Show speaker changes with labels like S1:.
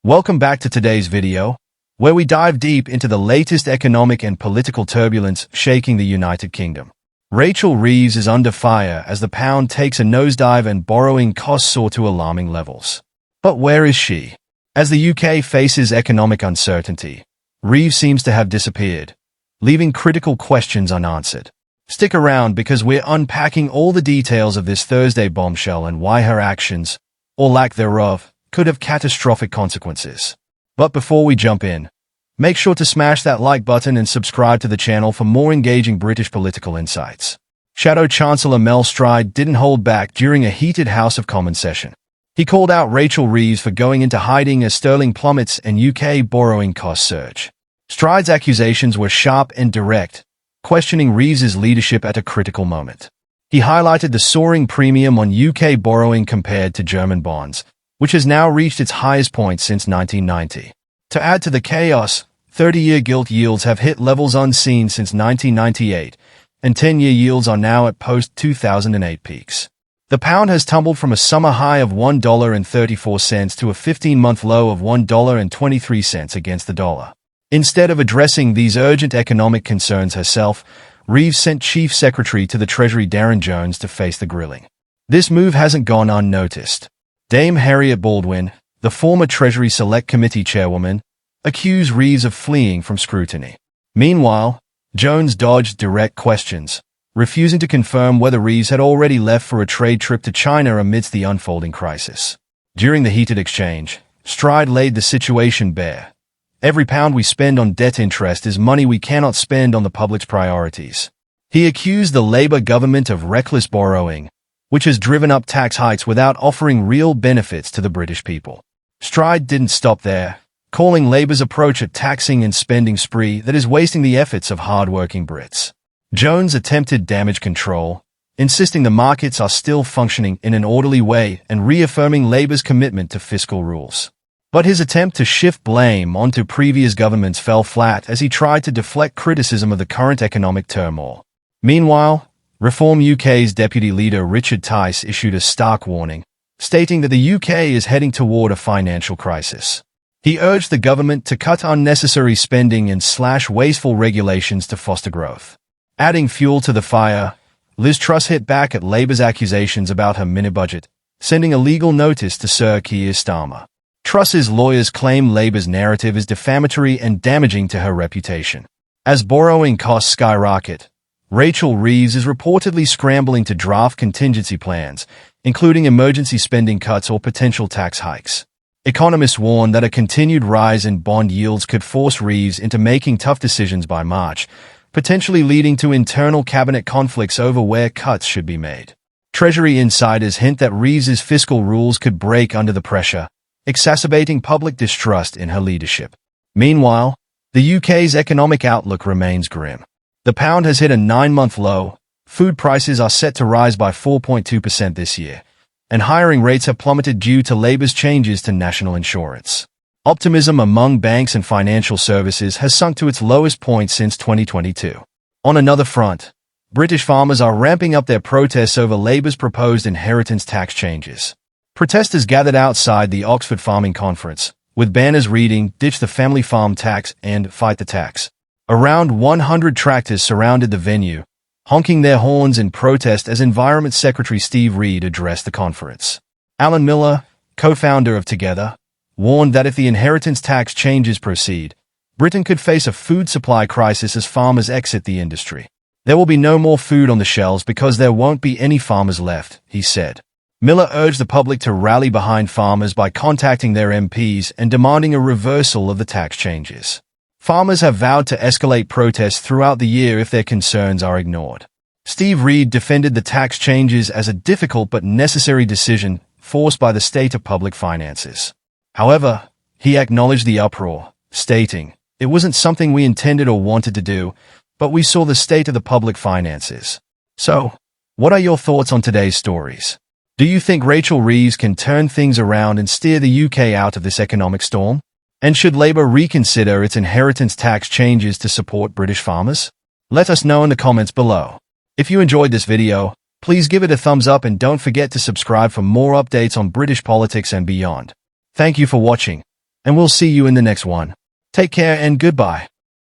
S1: Welcome back to today's video, where we dive deep into the latest economic and political turbulence shaking the United Kingdom. Rachel Reeves is under fire as the pound takes a nosedive and borrowing costs soar to alarming levels. But where is she? As the UK faces economic uncertainty, Reeves seems to have disappeared, leaving critical questions unanswered. Stick around because we're unpacking all the details of this Thursday bombshell and why her actions, or lack thereof, could have catastrophic consequences. But before we jump in, make sure to smash that like button and subscribe to the channel for more engaging British political insights. Shadow Chancellor Mel Stride didn't hold back during a heated House of Commons session. He called out Rachel Reeves for going into hiding as sterling plummets and UK borrowing costs surge. Stride's accusations were sharp and direct, questioning Reeves's leadership at a critical moment. He highlighted the soaring premium on UK borrowing compared to German bonds, which has now reached its highest point since 1990. To add to the chaos, 30-year gilt yields have hit levels unseen since 1998, and 10-year yields are now at post-2008 peaks. The pound has tumbled from a summer high of $1.34 to a 15-month low of $1.23 against the dollar. Instead of addressing these urgent economic concerns herself, Reeves sent Chief Secretary to the Treasury Darren Jones to face the grilling. This move hasn't gone unnoticed. Dame Harriet Baldwin, the former Treasury Select Committee chairwoman, accused Reeves of fleeing from scrutiny. Meanwhile, Jones dodged direct questions, refusing to confirm whether Reeves had already left for a trade trip to China amidst the unfolding crisis. During the heated exchange, Stride laid the situation bare. Every pound we spend on debt interest is money we cannot spend on the public's priorities. He accused the Labour government of reckless borrowing, which has driven up tax hikes without offering real benefits to the British people. Stride didn't stop there, calling Labour's approach a taxing and spending spree that is wasting the efforts of hard-working Brits. Jones attempted damage control, insisting the markets are still functioning in an orderly way and reaffirming Labour's commitment to fiscal rules. But his attempt to shift blame onto previous governments fell flat as he tried to deflect criticism of the current economic turmoil. Meanwhile, Reform UK's deputy leader Richard Tice issued a stark warning, stating that the UK is heading toward a financial crisis. He urged the government to cut unnecessary spending and slash wasteful regulations to foster growth. Adding fuel to the fire, Liz Truss hit back at Labour's accusations about her mini-budget, sending a legal notice to Sir Keir Starmer. Truss's lawyers claim Labour's narrative is defamatory and damaging to her reputation. As borrowing costs skyrocket, Rachel Reeves is reportedly scrambling to draft contingency plans, including emergency spending cuts or potential tax hikes. Economists warn that a continued rise in bond yields could force Reeves into making tough decisions by March, potentially leading to internal cabinet conflicts over where cuts should be made. Treasury insiders hint that Reeves's fiscal rules could break under the pressure, exacerbating public distrust in her leadership. Meanwhile, the UK's economic outlook remains grim. The pound has hit a 9-month low, food prices are set to rise by 4.2% this year, and hiring rates have plummeted due to Labour's changes to national insurance. Optimism among banks and financial services has sunk to its lowest point since 2022. On another front, British farmers are ramping up their protests over Labour's proposed inheritance tax changes. Protesters gathered outside the Oxford Farming Conference, with banners reading, "Ditch the family farm tax" and "Fight the tax." Around 100 tractors surrounded the venue, honking their horns in protest as Environment Secretary Steve Reed addressed the conference. Alan Miller, co-founder of Together, warned that if the inheritance tax changes proceed, Britain could face a food supply crisis as farmers exit the industry. There will be no more food on the shelves because there won't be any farmers left, he said. Miller urged the public to rally behind farmers by contacting their MPs and demanding a reversal of the tax changes. Farmers have vowed to escalate protests throughout the year if their concerns are ignored. Steve Reed defended the tax changes as a difficult but necessary decision forced by the state of public finances. However, he acknowledged the uproar, stating, "It wasn't something we intended or wanted to do, but we saw the state of the public finances." So, what are your thoughts on today's stories? Do you think Rachel Reeves can turn things around and steer the UK out of this economic storm? And should Labour reconsider its inheritance tax changes to support British farmers? Let us know in the comments below. If you enjoyed this video, please give it a thumbs up and don't forget to subscribe for more updates on British politics and beyond. Thank you for watching. and we'll see you in the next one. Take care and goodbye.